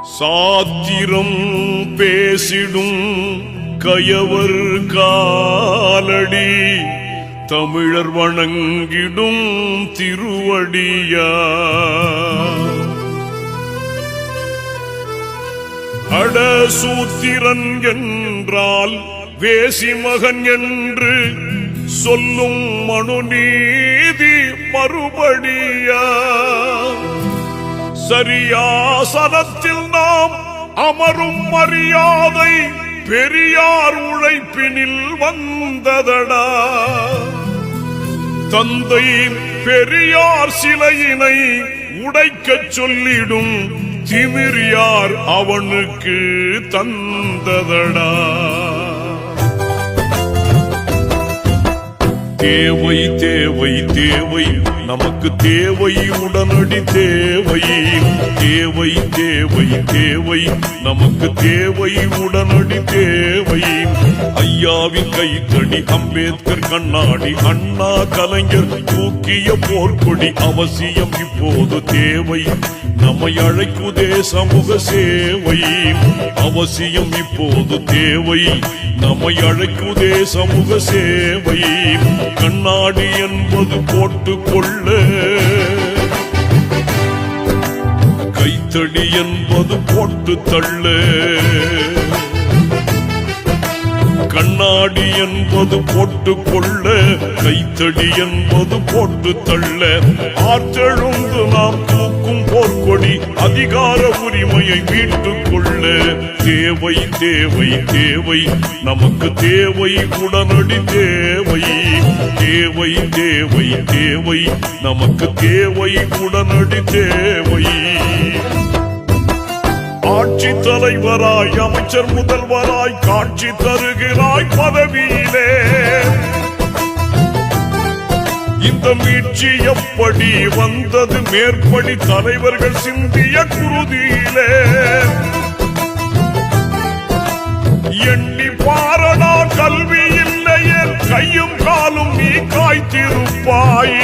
சாத்திரம் பேசிடும் கயவர் காலடி தமிழர் வணங்கிடும் திருவடியா அடசூத்திரன் என்றால் வேசி மகன் என்று சொல்லும் மனுநீதி மறுபடியா சரியாசனத்தில் நாம் அமரும் மரியாதை பெரியார் உழைப்பினில் வந்ததடா. தந்தை பெரியார் சிலையினை உடைக்கச் சொல்லிடும் திமிரியார் அவனுக்கு தந்ததடா. தேவை தேவை தேவை நமக்கு தேவை உடனடி தேவை. தேவை தேவை தேவை நமக்கு தேவை உடனடி தேவை. ஐயாவின் கைத்தடி அம்பேத்கர் கண்ணாடி அண்ணா கலைஞர் தூக்கிய போர்க்கொடி அவசியம் இப்போது தேவை. நம்மை அழைக்குதே சமூக சேவை அவசியம் இப்போது தேவை. நம்மை அழைக்குதே சமூக சேவை. கண்ணாடி என்பது போட்டுக்கொள்ள கைத்தடி என்பது போட்டு தள்ள. கண்ணாடி என்பது போட்டுக்கொள்ள கைத்தடி என்பது போட்டு தள்ள. ஆற்றெழுந்து நாம் தூக்கும் போர்க்கொடி அதிகார உரிமையை மீட்டுக் கொள்ள. தேவை தேவை தேவை நமக்கு தேவை உடனடி தேவை. தேவை தேவை தேவை நமக்கு தேவை உடனடி தேவை. ஆட்சி தலைவராய் அமைச்சர் முதல்வராய் காட்சி தருகிறாய் பதவியிலே. இந்த மீட்சி எப்படி வந்தது மேற்படி தலைவர்கள் சிந்திய குருதியிலே. எண்ணி பாரடா கல்வி இல்லையே கையும் காலும் நீ காய்த்திருப்பாய்.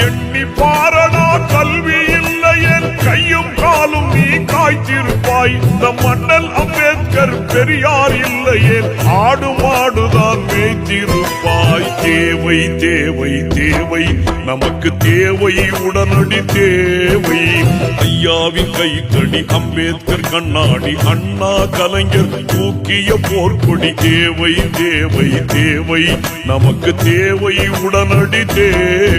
எண்ணி பாரடா கல்வி இல்லையே கையும் காலும் நீ காய்த்திருப்பாய். நம் அண்ணல் அம்பேத்கர் பெரியார் இல்லையே ஆடு மாடுதான் மேய்த்திருப்பாய். தேவை தேவை தேவை நமக்கு தேவை உடனடி தேவை. ஐயாவின் கைத்தடி அம்பேத்கர் கண்ணாடி அண்ணா கலைஞர் தூக்கிய போர்க்கொடி தேவை தேவை தேவை நமக்கு தேவை உடனடி தேவை.